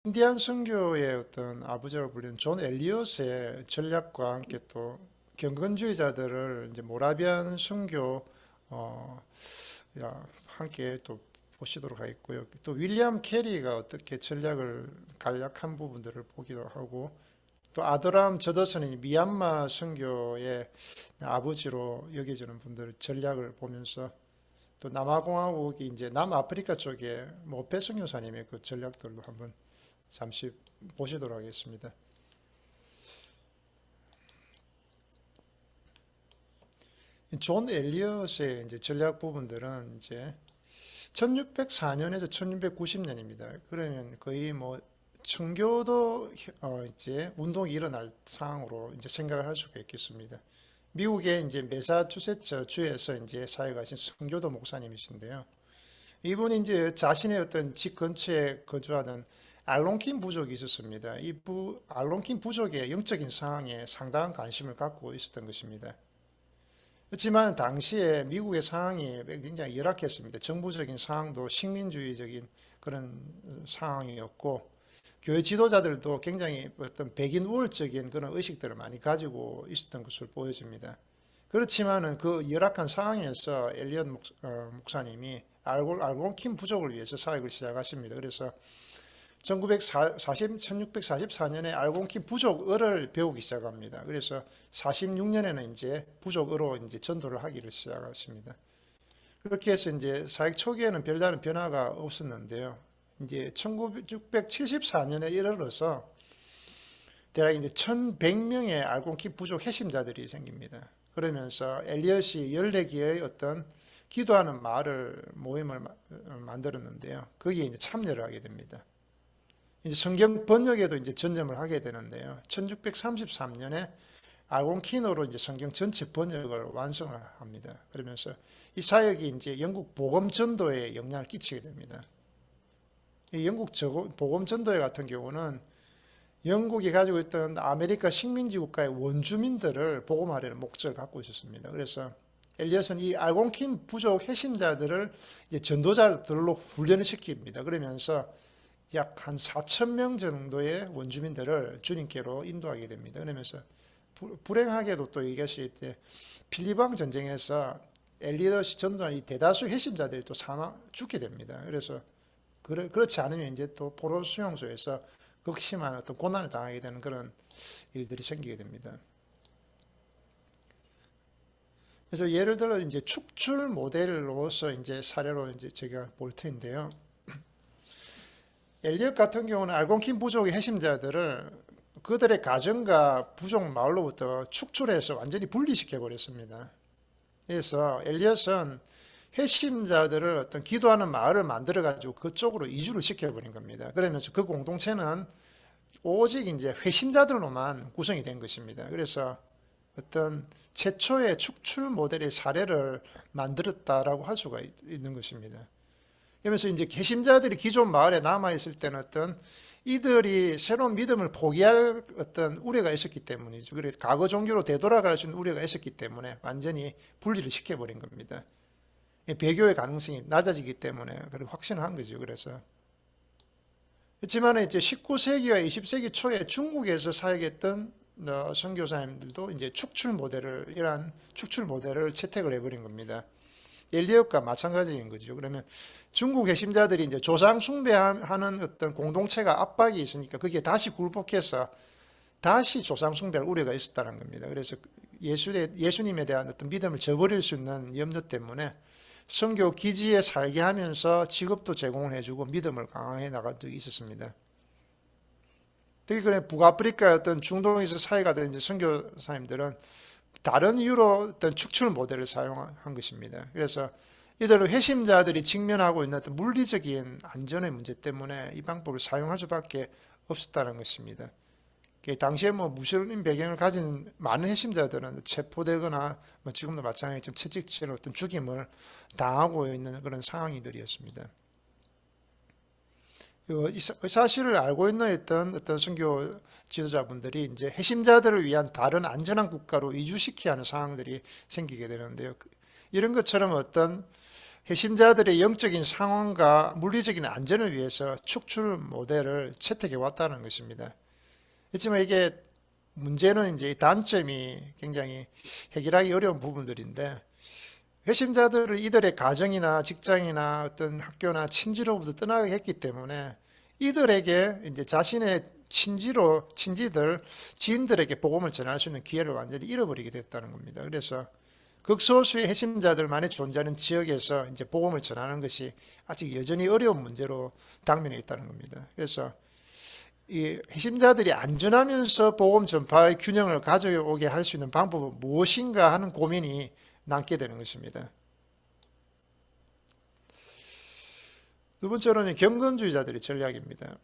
인디안 선교의 어떤 아버지라고 불리는 존 엘리엇의 전략과 함께 또 경건주의자들을 이제 모라비안 선교 어, 함께 또 보시도록 하겠고요. 또 윌리엄 캐리가 어떻게 전략을 간략한 부분들을 보기도 하고, 또 아드람 저더슨이 미얀마 선교의 아버지로 여겨지는 분들 전략을 보면서, 또 남아공화국이 이제 남아프리카 쪽에 모페 선교사님의 그 전략들도 한번 잠시 보시도록 하겠습니다. 존 엘리엇의 이제 전략 부분들은 이제 1604년에서 1690년입니다. 그러면 거의 뭐 청교도 이제 운동이 일어날 상황으로 이제 생각을 할 수가 있겠습니다. 미국의 이제 매사추세츠 주에서 이제 사역하신 청교도 목사님이신데요. 이분이 이제 자신의 어떤 집 근처에 거주하는 알론킨 부족이 있었습니다. 알론킨 부족의 영적인 상황에 상당한 관심을 갖고 있었던 것입니다. 그렇지만 당시에 미국의 상황이 굉장히 열악했습니다. 정부적인 상황도 식민주의적인 그런 상황이었고, 교회 지도자들도 굉장히 어떤 백인 우월적인 그런 의식들을 많이 가지고 있었던 것으로 보여집니다. 그렇지만은 그 열악한 상황에서 엘리엇 목사님이 알곤킨 부족을 위해서 사역을 시작하십니다. 그래서 1644년에 알곤킨 부족어를 배우기 시작합니다. 그래서 46년에는 이제 부족어로 이제 전도를 하기를 시작하십니다. 그렇게 해서 이제 사역 초기에는 별다른 변화가 없었는데요. 이제 1674년에 이르러서 대략 이제 1100명의 알곤킨 부족 회심자들이 생깁니다. 그러면서 엘리엇이 14개의 어떤 기도하는 마을 모임을 만들었는데요. 거기에 이제 참여를 하게 됩니다. 이제 성경 번역에도 이제 전념을 하게 되는데요. 1633년에 알곤킨으로 이제 성경 전체 번역을 완성을 합니다. 그러면서 이 사역이 이제 영국 복음 전도에 영향을 끼치게 됩니다. 이 영국 복음 전도회 같은 경우는 영국이 가지고 있던 아메리카 식민지 국가의 원주민들을 복음하려는 목적을 갖고 있었습니다. 그래서 엘리엇은 이 알곤킨 부족 회심자들을 이제 전도자들로 훈련을 시킵니다. 그러면서 약 한 4천 명 정도의 원주민들을 주님께로 인도하게 됩니다. 그러면서 불행하게도 또 이것이 필리방 전쟁에서 엘리엇이 전도한 이 대다수 회심자들이 또 죽게 됩니다. 그래서 그렇지 않으면 이제 또 포로 수용소에서 극심한 어떤 고난을 당하게 되는 그런 일들이 생기게 됩니다. 그래서 예를 들어 이제 축출 모델로서 이제 사례로 이제 제가 볼 텐데요. 엘리엇 같은 경우는 알곤킨 부족의 회심자들을 그들의 가정과 부족 마을로부터 축출해서 완전히 분리시켜 버렸습니다. 그래서 엘리엇은 회심자들을 어떤 기도하는 마을을 만들어 가지고 그쪽으로 이주를 시켜버린 겁니다. 그러면서 그 공동체는 오직 이제 회심자들로만 구성이 된 것입니다. 그래서 어떤 최초의 축출 모델의 사례를 만들었다라고 할 수가 있는 것입니다. 그러면서 이제 개심자들이 기존 마을에 남아있을 때는 어떤 이들이 새로운 믿음을 포기할 어떤 우려가 있었기 때문이죠. 그래서 과거 종교로 되돌아갈 수 있는 우려가 있었기 때문에 완전히 분리를 시켜버린 겁니다. 배교의 가능성이 낮아지기 때문에 그렇게 확신을 한 거죠. 그래서 그렇지만 이제 19세기와 20세기 초에 중국에서 사역했던 선교사님들도 이제 이러한 축출 모델을 채택을 해버린 겁니다. 엘리엇과 마찬가지인 거죠. 그러면 중국 개심자들이 이제 조상 숭배하는 어떤 공동체가 압박이 있으니까 거기에 다시 굴복해서 다시 조상 숭배할 우려가 있었다는 겁니다. 그래서 예수님에 대한 어떤 믿음을 저버릴 수 있는 염려 때문에 선교 기지에 살게 하면서 직업도 제공을 해주고 믿음을 강화해 나간 적이 있었습니다. 특히 그래 북아프리카 어떤 중동에서 사회가 된 선교사님들은 다른 이유로 어떤 축출 모델을 사용한 것입니다. 그래서 이들은 회심자들이 직면하고 있는 어떤 물리적인 안전의 문제 때문에 이 방법을 사용할 수밖에 없었다는 것입니다. 당시에 뭐 무슬림 배경을 가진 많은 회심자들은 체포되거나 뭐 지금도 마찬가지로 채찍질 어떤 죽임을 당하고 있는 그런 상황들이었습니다. 이 사실을 알고 있는 어떤 선교 지도자분들이 이제 회심자들을 위한 다른 안전한 국가로 이주시켜야 하는 상황들이 생기게 되는데요. 이런 것처럼 어떤 핵심자들의 영적인 상황과 물리적인 안전을 위해서 축출 모델을 채택해 왔다는 것입니다. 그렇지만 이게 문제는 이제 단점이 굉장히 해결하기 어려운 부분들인데, 회심자들을 이들의 가정이나 직장이나 어떤 학교나 친지로부터 떠나게 했기 때문에 이들에게 이제 자신의 친지들, 지인들에게 복음을 전할 수 있는 기회를 완전히 잃어버리게 됐다는 겁니다. 그래서 극소수의 핵심자들만이 존재하는 지역에서 이제 복음을 전하는 것이 아직 여전히 어려운 문제로 당면해 있다는 겁니다. 그래서 이 핵심자들이 안전하면서 복음 전파의 균형을 가져오게 할 수 있는 방법은 무엇인가 하는 고민이 남게 되는 것입니다. 두 번째로는 경건주의자들의 전략입니다.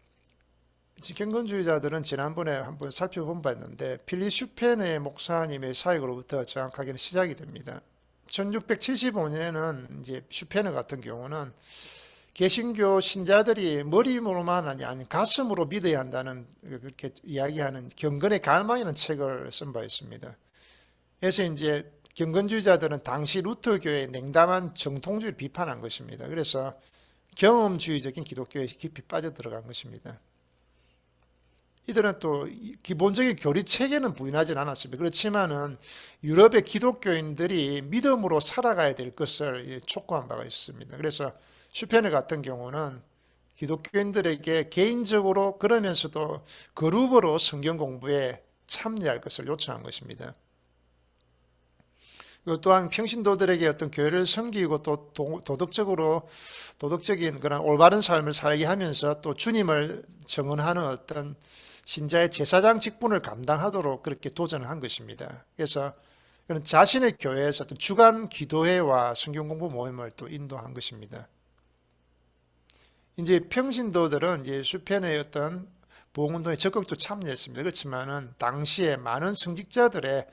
경건주의자들은 지난번에 한번 살펴본 바 있는데 필립 슈페너의 목사님의 사역으로부터 정확하게는 시작이 됩니다. 1675년에는 이제 슈페너 같은 경우는 개신교 신자들이 머리로만 아니 가슴으로 믿어야 한다는 그렇게 이야기하는 경건의 갈망이라는 책을 쓴 바 있습니다. 그래서 이제 경건주의자들은 당시 루터교의 냉담한 정통주의를 비판한 것입니다. 그래서 경험주의적인 기독교에 깊이 빠져들어간 것입니다. 이들은 또 기본적인 교리 체계는 부인하지는 않았습니다. 그렇지만은 유럽의 기독교인들이 믿음으로 살아가야 될 것을 촉구한 바가 있습니다. 그래서 슈페너 같은 경우는 기독교인들에게 개인적으로 그러면서도 그룹으로 성경 공부에 참여할 것을 요청한 것입니다. 또한 평신도들에게 어떤 교회를 섬기고 또 도덕적인 그런 올바른 삶을 살게 하면서 또 주님을 증언하는 어떤 신자의 제사장 직분을 감당하도록 그렇게 도전을 한 것입니다. 그래서 그는 자신의 교회에서 어떤 주간 기도회와 성경 공부 모임을 또 인도한 것입니다. 이제 평신도들은 이제 슈페너의 어떤 부흥운동에 적극적으로 참여했습니다. 그렇지만은 당시에 많은 성직자들의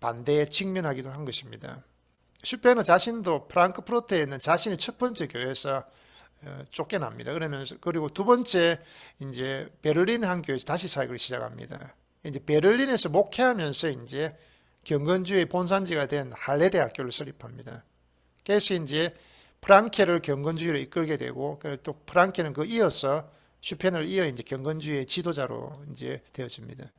반대에 직면하기도 한 것입니다. 슈페너 자신도 프랑크푸르트에 있는 자신의 첫 번째 교회에서 쫓겨납니다. 그러면서 그리고 두 번째 이제 베를린 한 교회에서 다시 사역을 시작합니다. 이제 베를린에서 목회하면서 이제 경건주의 본산지가 된 할레 대학교를 설립합니다. 그래서 이제 프랑케를 경건주의로 이끌게 되고 또 프랑케는 그 이어서 슈페너를 이어 이제 경건주의의 지도자로 이제 되어집니다.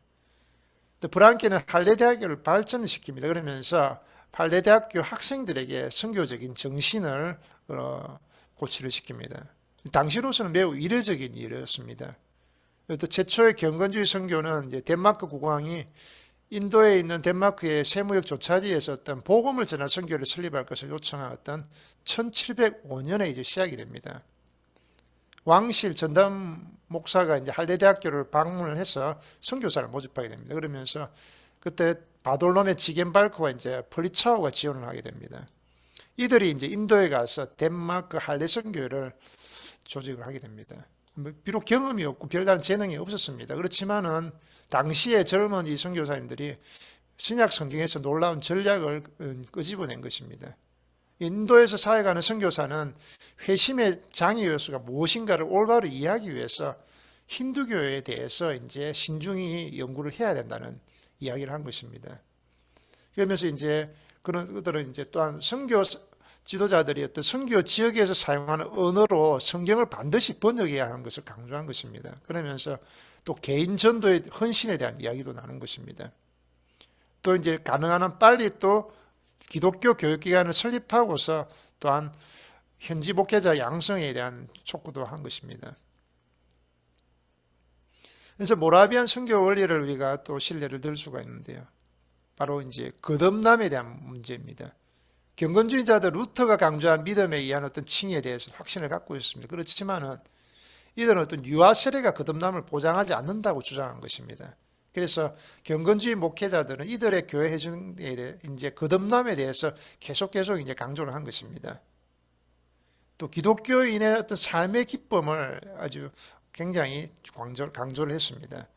프랑케는 할레 대학교를 발전을 시킵니다. 그러면서 할레 대학교 학생들에게 선교적인 정신을 고취를 시킵니다. 당시로서는 매우 이례적인 일이었습니다. 또 최초의 경건주의 선교는 이제 덴마크 국왕이 인도에 있는 덴마크의 세무역 조차지에서 어떤 복음을 전할 선교를 설립할 것을 요청한 어떤 1705년에 이제 시작이 됩니다. 왕실 전담 목사가 이제 할레 대학교를 방문을 해서 선교사를 모집하게 됩니다. 그러면서 그때 바돌롬의 지겐발크와 이제 폴리차오가 지원을 하게 됩니다. 이들이 이제 인도에 가서 덴마크 할레 선교회를 조직을 하게 됩니다. 비록 경험이 없고 별다른 재능이 없었습니다. 그렇지만은 당시에 젊은 이 선교사님들이 신약 성경에서 놀라운 전략을 끄집어낸 것입니다. 인도에서 사역하는 선교사는 회심의 장애 요소가 무엇인가를 올바로 이해하기 위해서 힌두교에 대해서 이제 신중히 연구를 해야 된다는 이야기를 한 것입니다. 그러면서 이제 그들은 이제 또한 선교 지도자들이 어떤 선교 지역에서 사용하는 언어로 성경을 반드시 번역해야 하는 것을 강조한 것입니다. 그러면서 또 개인 전도의 헌신에 대한 이야기도 나눈 것입니다. 또 이제 가능한 한 빨리 또 기독교 교육기관을 설립하고서 또한 현지 목회자 양성에 대한 촉구도 한 것입니다. 그래서 모라비안 선교 원리를 우리가 또 신뢰를 들 수가 있는데요. 바로 이제 거듭남에 대한 문제입니다. 경건주의자들 루터가 강조한 믿음에 의한 어떤 칭의에 대해서 확신을 갖고 있습니다. 그렇지만은 이들은 어떤 유아 세례가 거듭남을 보장하지 않는다고 주장한 것입니다. 그래서 경건주의 목회자들은 이들의 교회 해준에 대해 이제 거듭남에 대해서 계속 이제 강조를 한 것입니다. 또 기독교인의 어떤 삶의 기쁨을 아주 굉장히 강조를 했습니다.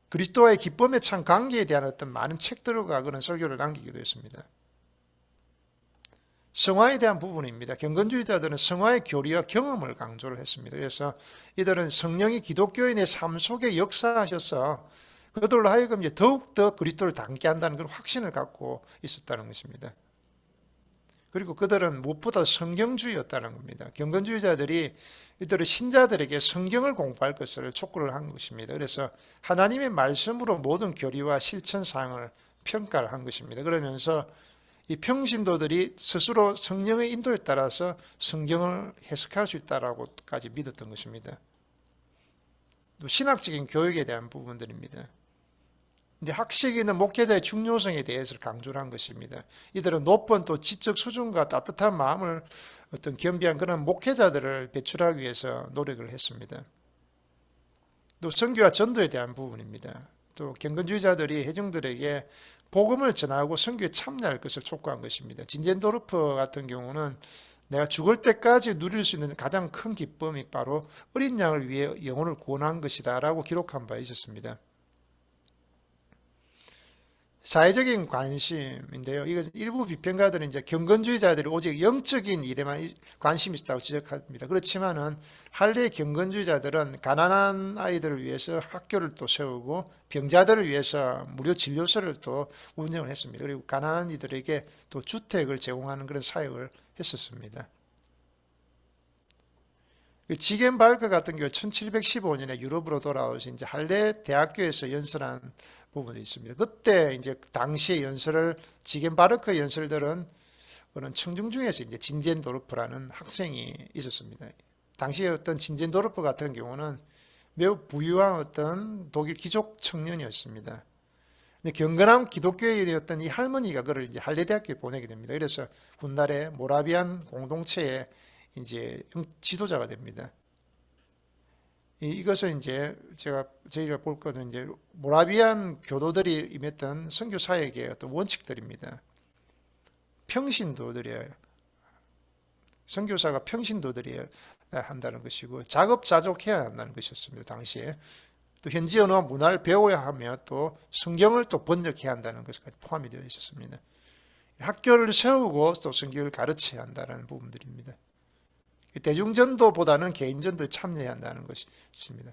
그리스도와의 기쁨의 참 관계에 대한 어떤 많은 책들과 그런 설교를 남기기도 했습니다. 성화에 대한 부분입니다. 경건주의자들은 성화의 교리와 경험을 강조를 했습니다. 그래서 이들은 성령이 기독교인의 삶 속에 역사하셔서 그들로 하여금 이제 더욱더 그리스도를 닮게 한다는 그런 확신을 갖고 있었다는 것입니다. 그리고 그들은 무엇보다 성경주의였다는 겁니다. 경건주의자들이 이들의 신자들에게 성경을 공부할 것을 촉구를 한 것입니다. 그래서 하나님의 말씀으로 모든 교리와 실천 사항을 평가를 한 것입니다. 그러면서 이 평신도들이 스스로 성령의 인도에 따라서 성경을 해석할 수 있다라고까지 믿었던 것입니다. 또 신학적인 교육에 대한 부분들입니다. 근데 학식에 있는 목회자의 중요성에 대해서 강조를 한 것입니다. 이들은 높은 또 지적 수준과 따뜻한 마음을 어떤 겸비한 그런 목회자들을 배출하기 위해서 노력을 했습니다. 또 선교와 전도에 대한 부분입니다. 또 경건주의자들이 회중들에게 복음을 전하고 선교에 참여할 것을 촉구한 것입니다. 진젠도르프 같은 경우는 내가 죽을 때까지 누릴 수 있는 가장 큰 기쁨이 바로 어린 양을 위해 영혼을 구원한 것이다 라고 기록한 바 있었습니다. 사회적인 관심인데요. 이거 일부 비평가들은 이제 경건주의자들이 오직 영적인 일에만 관심이 있다고 지적합니다. 그렇지만은 할례 경건주의자들은 가난한 아이들을 위해서 학교를 또 세우고 병자들을 위해서 무료 진료소를 또 운영을 했습니다. 그리고 가난한 이들에게 또 주택을 제공하는 그런 사역을 했었습니다. 지겐 발크 같은 경우 1715년에 유럽으로 돌아오신 이제 할레 대학교에서 연설한 부분이 있습니다. 그때 이제 당시의 연설을 지겐 바르크 연설들은 그런 청중 중에서 이제 진젠도르프라는 학생이 있었습니다. 당시에 어떤 진젠도르프 같은 경우는 매우 부유한 어떤 독일 귀족 청년이었습니다. 근데 경건한 기독교인이었던 이 할머니가 그를 이제 할레 대학교에 보내게 됩니다. 그래서 훗날에 모라비안 공동체의 이제 지도자가 됩니다. 이것은 이제 저희가 볼 것은 이제 모라비안 교도들이 임했던 선교 사역의 어떤 원칙들입니다. 평신도들이에요. 선교사가 평신도들이어야 한다는 것이고 자급자족해야 한다는 것이었습니다. 당시에 또 현지 언어와 문화를 배워야 하며 또 성경을 또 번역해야 한다는 것까지 포함이 되어 있었습니다. 학교를 세우고 또 성경을 가르쳐야 한다는 부분들입니다. 대중전도보다는 개인전도에 참여해야 한다는 것입니다.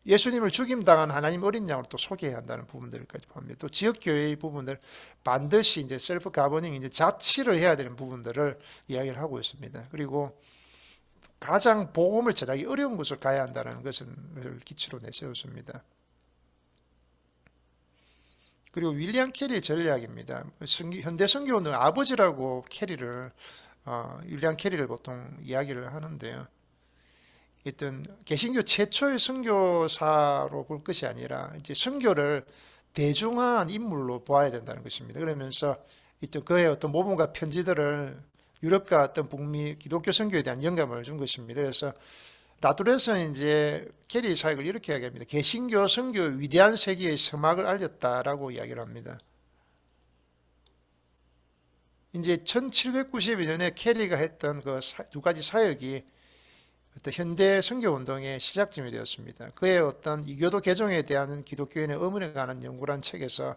예수님을 죽임당한 하나님 어린 양을 또 소개해야 한다는 부분들까지 포함합니다. 또 지역교회의 부분들 반드시 이제 셀프 가버닝, 이제 자치를 해야 되는 부분들을 이야기를 하고 있습니다. 그리고 가장 복음을 전하기 어려운 곳을 가야 한다는 것을 기초로 내세웠습니다. 그리고 윌리엄 캐리의 전략입니다. 현대 선교운동 아버지라고 윌리엄 캐리를 보통 이야기를 하는데요. 어떤 개신교 최초의 선교사로 볼 것이 아니라 이제 선교를 대중화한 인물로 보아야 된다는 것입니다. 그러면서 그의 어떤 모범과 편지들을 유럽과 어떤 북미 기독교 선교에 대한 영감을 준 것입니다. 그래서 라두레스는 이제 캐리 사역을 이렇게 이야기합니다. 개신교 선교의 위대한 세계의 서막을 알렸다라고 이야기를 합니다. 이제 1792년에 캐리가 했던 그 두 가지 사역이 어떤 현대 선교 운동의 시작점이 되었습니다. 그의 어떤 이교도 개종에 대한 기독교인의 의문에 관한 연구란 책에서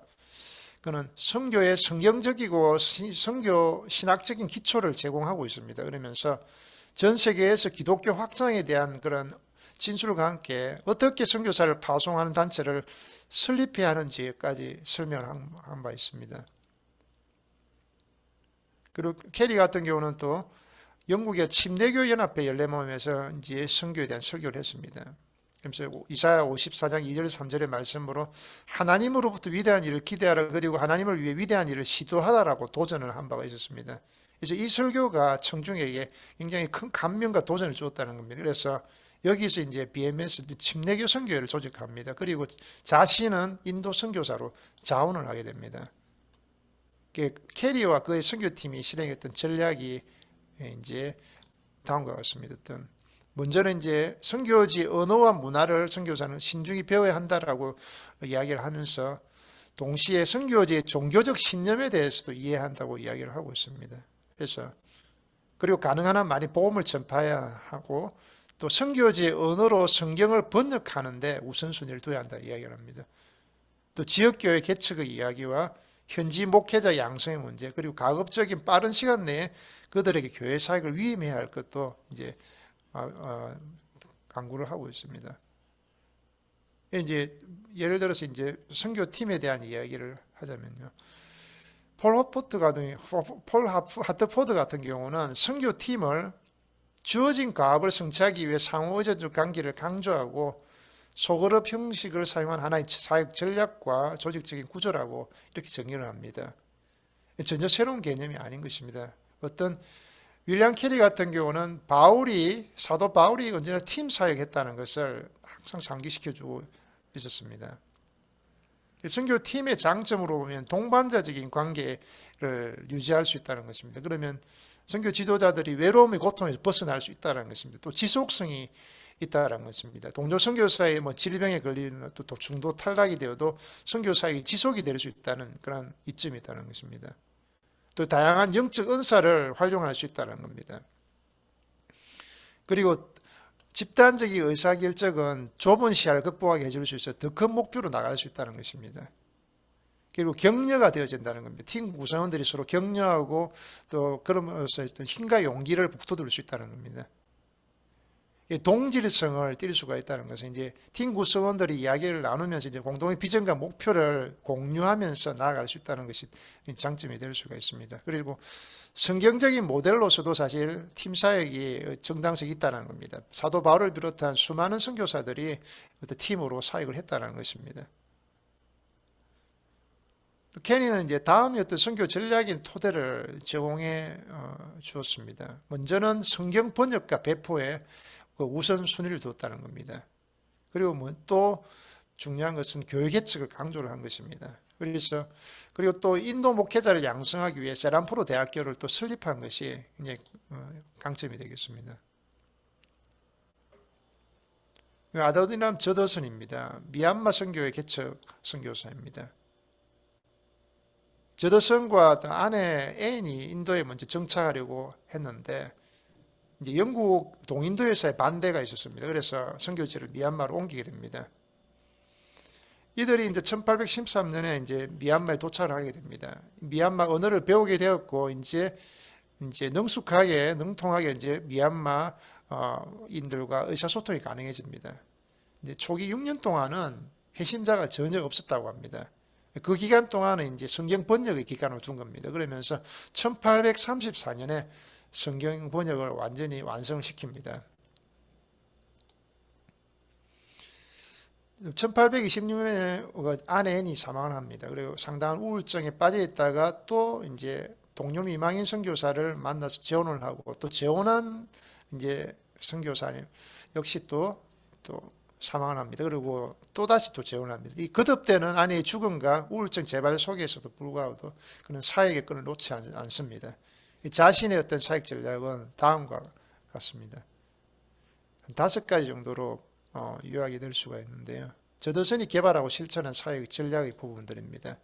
그는 선교의 성경적이고 선교 신학적인 기초를 제공하고 있습니다. 그러면서 전 세계에서 기독교 확장에 대한 그런 진술과 함께 어떻게 선교사를 파송하는 단체를 설립해야 하는지까지 설명한 바 있습니다. 그리고 캐리 같은 경우는 또 영국의 침례교 연합회 연례모임에서 이제 선교에 대한 설교를 했습니다. 그래서 이사야 54장 2절 3절의 말씀으로 하나님으로부터 위대한 일을 기대하라, 그리고 하나님을 위해 위대한 일을 시도하라라고 도전을 한 바가 있었습니다. 그래서 이 설교가 청중에게 굉장히 큰 감명과 도전을 주었다는 겁니다. 그래서 여기서 이제 BMS 침례교 선교회를 조직합니다. 그리고 자신은 인도 선교사로 자원을 하게 됩니다. 캐리와 그의 선교팀이 실행했던 전략이 이제 다음과 같습니다. 먼저는 이제 선교지 언어와 문화를 선교사는 신중히 배워야 한다라고 이야기를 하면서 동시에 선교지의 종교적 신념에 대해서도 이해한다고 이야기를 하고 있습니다. 그래서 그리고 가능한 한 많이 복음을 전파해야 하고 또 선교지의 언어로 성경을 번역하는데 우선순위를 둬야 한다 이야기를 합니다. 또 지역교회 개척의 이야기와 현지 목회자 양성의 문제, 그리고 가급적인 빠른 시간 내에 그들에게 교회 사역을 위임해야 할 것도 이제 강구를 하고 있습니다. 이제 예를 들어서 이제 선교팀에 대한 이야기를 하자면요. 폴 하트포드 같은 경우는 선교팀을 주어진 과업을 성취하기 위해 상호 의존적 관계를 강조하고 소그룹 형식을 사용한 하나의 사역 전략과 조직적인 구조라고 이렇게 정의를 합니다. 전혀 새로운 개념이 아닌 것입니다. 어떤 윌리엄 캐리 같은 경우는 사도 바울이 언제나 팀 사역했다는 것을 항상 상기시켜주고 있었습니다. 선교팀의 장점으로 보면 동반자적인 관계를 유지할 수 있다는 것입니다. 그러면 선교 지도자들이 외로움의 고통에서 벗어날 수 있다는 것입니다. 또 지속성이 있다는 것입니다. 동료 선교사의 질병에 걸리는 또 중도 탈락이 되어도 선교사역이 지속이 될 수 있다는 그런 이점이 있다는 것입니다. 또 다양한 영적 은사를 활용할 수 있다는 겁니다. 그리고 집단적인 의사결정은 좁은 시야를 극복하게 해줄 수 있어 더 큰 목표로 나갈 수 있다는 것입니다. 그리고 격려가 되어진다는 겁니다. 팀 구성원들이 서로 격려하고 또 그럼으로써 힘과 용기를 북돋을 수 있다는 겁니다. 동질성을 띌 수가 있다는 것은 이제 팀 구성원들이 이야기를 나누면서 이제 공동의 비전과 목표를 공유하면서 나아갈 수 있다는 것이 장점이 될 수가 있습니다. 그리고 성경적인 모델로서도 사실 팀 사역이 정당성이 있다는 겁니다. 사도 바울을 비롯한 수많은 선교사들이 어떤 팀으로 사역을 했다는 것입니다. 케니는 이제 다음에 어떤 선교 전략인 토대를 제공해 주었습니다. 먼저는 성경 번역과 배포에 우선 순위를 뒀다는 겁니다. 그리고 또 중요한 것은 교육 개척을 강조를 한 것입니다. 그리고 또 인도 목회자를 양성하기 위해 세란프로 대학교를 또 설립한 것이 이제 강점이 되겠습니다. 아더니람 저더슨입니다. 미얀마 선교회 개척 선교사입니다. 저더슨과 아내 애인이 인도에 먼저 정착하려고 했는데 이제 영국 동인도 회사의 반대가 있었습니다. 그래서 선교지를 미얀마로 옮기게 됩니다. 이들이 이제 1813년에 이제 미얀마에 도착을 하게 됩니다. 미얀마 언어를 배우게 되었고 이제 능통하게 이제 미얀마 인들과 의사소통이 가능해집니다. 이제 초기 6년 동안은 회신자가 전혀 없었다고 합니다. 그 기간 동안은 이제 성경 번역의 기간으로 둔 겁니다. 그러면서 1834년에 성경 번역을 완전히 완성시킵니다. 1826년에 아내 앤이 사망을 합니다. 그리고 상당한 우울증에 빠져 있다가 또 이제 동료 미망인 선교사를 만나서 재혼을 하고 또 재혼한 이제 선교사님 역시 또 사망을 합니다. 그리고 또 다시 또 재혼을 합니다. 이 거듭되는 아내의 죽음과 우울증 재발 속에서도 불구하고 그는 사역의 끈을 놓지 않습니다. 자신의 어떤 사역 전략은 다음과 같습니다. 한 5가지 정도로 요약이 될 수가 있는데요. 저더슨이 개발하고 실천한 사역 전략의 부분들입니다.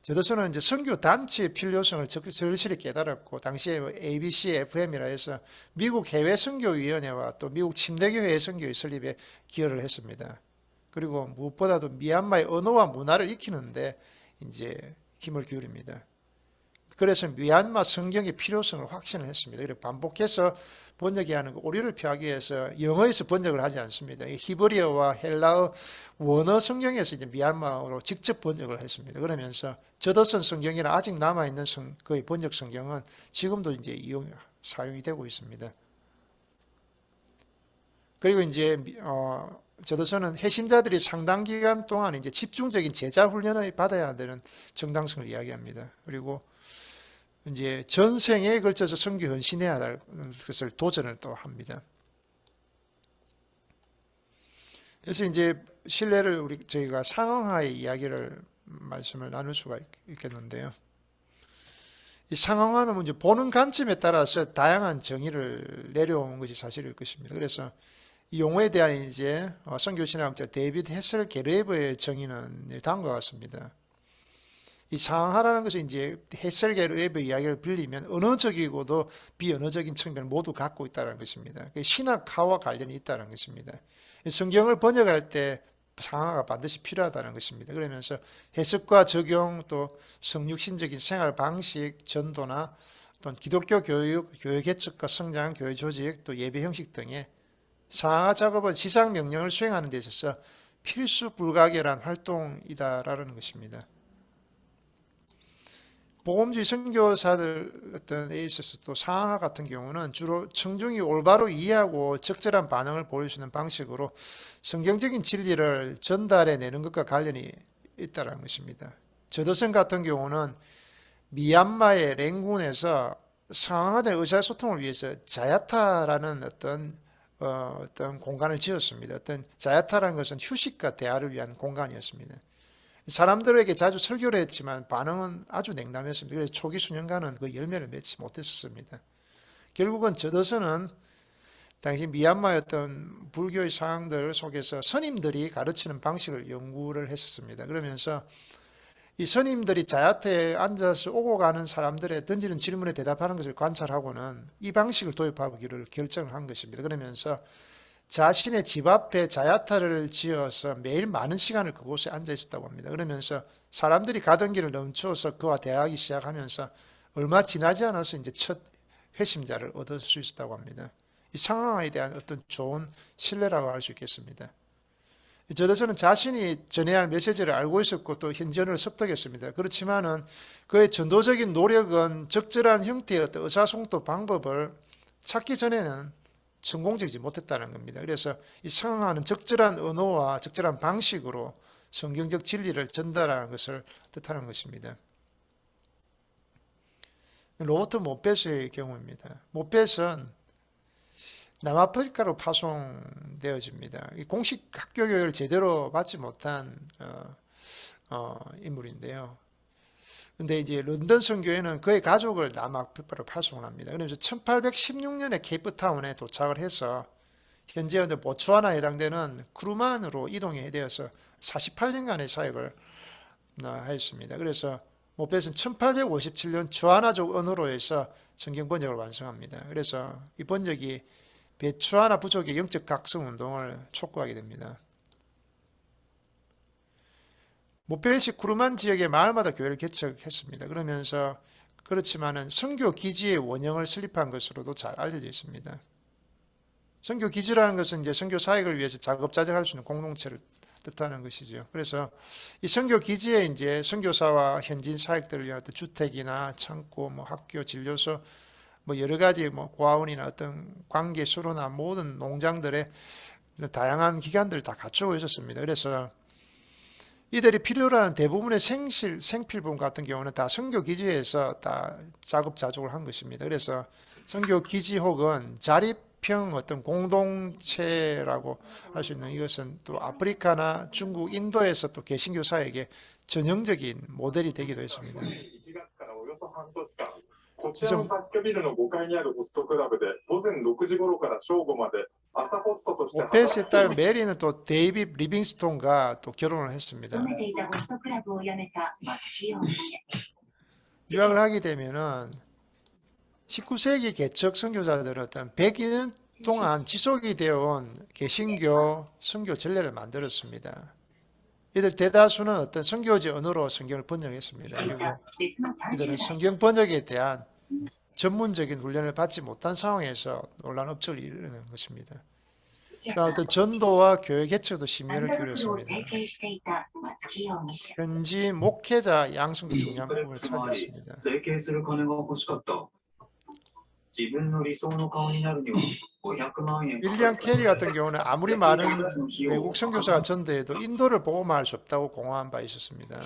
저더슨은 이제 선교 단체의 필요성을 절실히 깨달았고 당시에 ABC, FM이라 해서 미국 해외 선교위원회와 또 미국 침례교회 선교의 설립에 기여를 했습니다. 그리고 무엇보다도 미얀마의 언어와 문화를 익히는데 이제 힘을 기울입니다. 그래서 미얀마 성경의 필요성을 확신을 했습니다. 그리고 반복해서 번역이 하는 오류를 피하기 위해서 영어에서 번역을 하지 않습니다. 히브리어와 헬라어 원어 성경에서 이제 미얀마어로 직접 번역을 했습니다. 그러면서 저더슨 성경이나 아직 남아있는 그의 번역 성경은 지금도 이제 사용이 되고 있습니다. 그리고 이제 저더슨은 해신자들이 상당 기간 동안 이제 집중적인 제자 훈련을 받아야 되는 정당성을 이야기합니다. 그리고 이제 전생에 걸쳐서 선교 헌신해야 할 것을 도전을 또 합니다. 그래서 이제 신뢰를 저희가 상황화의 이야기를 말씀을 나눌 수가 있겠는데요. 이 상황화는 이제 보는 관점에 따라서 다양한 정의를 내려온 것이 사실일 것입니다. 그래서 이 용어에 대한 이제 선교신학자 데이비드 헤셀 게르에버의 정의는 다음과 같습니다. 이 상황화라는 것은 이제 헤셀 게르에버의 이야기를 빌리면 언어적이고도 비언어적인 측면을 모두 갖고 있다는 것입니다. 신학화와 관련이 있다는 것입니다. 성경을 번역할 때 상황화가 반드시 필요하다는 것입니다. 그러면서 해석과 적용 또 성육신적인 생활 방식, 전도나 또 기독교 교육, 교회 개척과 성장, 교회 조직, 또 예배 형식 등의 상황화 작업은 지상 명령을 수행하는 데 있어서 필수 불가결한 활동이다라는 것입니다. 복음주의 선교사들 어떤 에 있어서 또 상하 같은 경우는 주로 청중이 올바로 이해하고 적절한 반응을 보여주는 방식으로 성경적인 진리를 전달해 내는 것과 관련이 있다는 것입니다. 저도선 같은 경우는 미얀마의 랭군에서 상하된 의사소통을 위해서 자야타라는 어떤 공간을 지었습니다. 어떤 자야타라는 것은 휴식과 대화를 위한 공간이었습니다. 사람들에게 자주 설교를 했지만 반응은 아주 냉담했습니다. 그래서 초기 수년간은 그 열매를 맺지 못했었습니다. 결국은 저도서는 당시 미얀마의 어떤 불교의 상황들 속에서 스님들이 가르치는 방식을 연구를 했었습니다. 그러면서 이 스님들이 자야태에 앉아서 오고 가는 사람들의 던지는 질문에 대답하는 것을 관찰하고는 이 방식을 도입하기를 결정을 한 것입니다. 그러면서 자신의 집 앞에 자야타를 지어서 매일 많은 시간을 그곳에 앉아 있었다고 합니다. 그러면서 사람들이 가던 길을 멈추어서 그와 대화하기 시작하면서 얼마 지나지 않아서 이제 첫 회심자를 얻을 수 있었다고 합니다. 이 상황에 대한 어떤 좋은 신뢰라고 할 수 있겠습니다. 저도서는 자신이 전해야 할 메시지를 알고 있었고 또 현지언을 습득했습니다. 그렇지만은 그의 전도적인 노력은 적절한 형태의 어떤 의사소통 방법을 찾기 전에는 성공적이지 못했다는 겁니다. 그래서 이 상황하는 적절한 언어와 적절한 방식으로 성경적 진리를 전달하는 것을 뜻하는 것입니다. 로버트 모펫의 경우입니다. 모펫은 남아프리카로 파송되어집니다. 공식 학교 교육을 제대로 받지 못한 인물인데요. 근데 이제 런던 선교회는 그의 가족을 남아프리카로 파송을 합니다. 그래서 1816년에 케이프타운에 도착을 해서 현재 보츠와나에 해당되는 크루만으로 이동이 되어서 48년간의 사역을 하였습니다. 그래서 모펫은 1857년 주아나족 언어로 해서 성경 번역을 완성합니다. 그래서 이 번역이 베추아나 부족의 영적 각성 운동을 촉구하게 됩니다. 모페시 쿠르만 지역의 마을마다 교회를 개척했습니다. 그러면서 그렇지만은 선교 기지의 원형을 설립한 것으로도 잘 알려져 있습니다. 선교 기지라는 것은 이제 선교 사역을 위해서 작업자적할 수 있는 공동체를 뜻하는 것이죠. 그래서 이 선교 기지에 이제 선교사와 현지인 사역들을 위한 어떤 주택이나 창고, 학교, 진료소, 여러 가지 고아원이나 어떤 관계 수로나 모든 농장들의 다양한 기관들을 다 갖추고 있었습니다. 그래서 이들이 필요로 하는 대부분의 생필품 같은 경우는 다 선교 기지에서 다 작업자족을 한 것입니다. 그래서 선교 기지 혹은 자립형 어떤 공동체라고 할 수 있는 이것은 또 아프리카나 중국, 인도에서 또 개신교사에게 전형적인 모델이 되기도 했습니다. こちらの雑居ビルの5階にあるホストクラブで午前6時頃から正午まで朝ホストとして働いています。모펫의 딸 메리는 또 데이빗 리빙스톤과 또 결혼을 했습니다. 유학을 하게 되면은 19세기 개척 선교사들은 어떤 100년 동안 지속이 되어 온 개신교 선교 전례를 만들었습니다. 이들 대다수는 어떤 선교지 언어로 성경을 번역했습니다. 그리고 이들은 성경 번역에 대한 전문적인 훈련을 받지 못한 상황에서 놀라운 업적을 이루는 것입니다. 어떤 전도와 교회 개척도 심혈을 기울였습니다. 현지 목회자 양성도 중요한 부분을 차지했습니다. 윌리엄 캐리 같은 경우는 아무리 많은 외국 선교사가 전도해도 인도를 복음화할 수 없다고 공언한 바 있었습니다.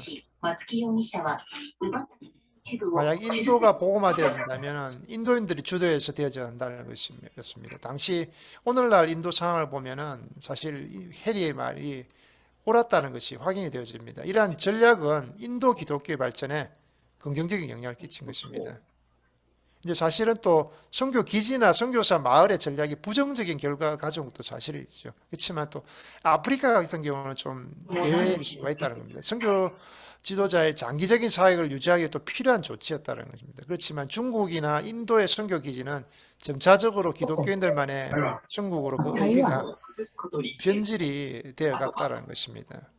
만약 인도가 복음화되어야 된다면 인도인들이 주도해서 되어야 한다는 것이었습니다. 당시 오늘날 인도 상황을 보면은 사실 해리의 말이 옳았다는 것이 확인이 되어집니다. 이러한 전략은 인도 기독교의 발전에 긍정적인 영향을 끼친 것입니다. 이제 사실은 또 선교 기지나 선교사 마을의 전략이 부정적인 결과가 가져온 것도 사실이죠. 그렇지만 또 아프리카 같은 경우는 좀 예외일 수가 있다는 겁니다. 선교 지도자의 장기적인 사역을 유지하기 위해 또 필요한 조치였다는 것입니다. 그렇지만 중국이나 인도의 선교 기지는 점차적으로 기독교인들만의 중국으로 그 의미가 변질이 되어 갔다는 것입니다.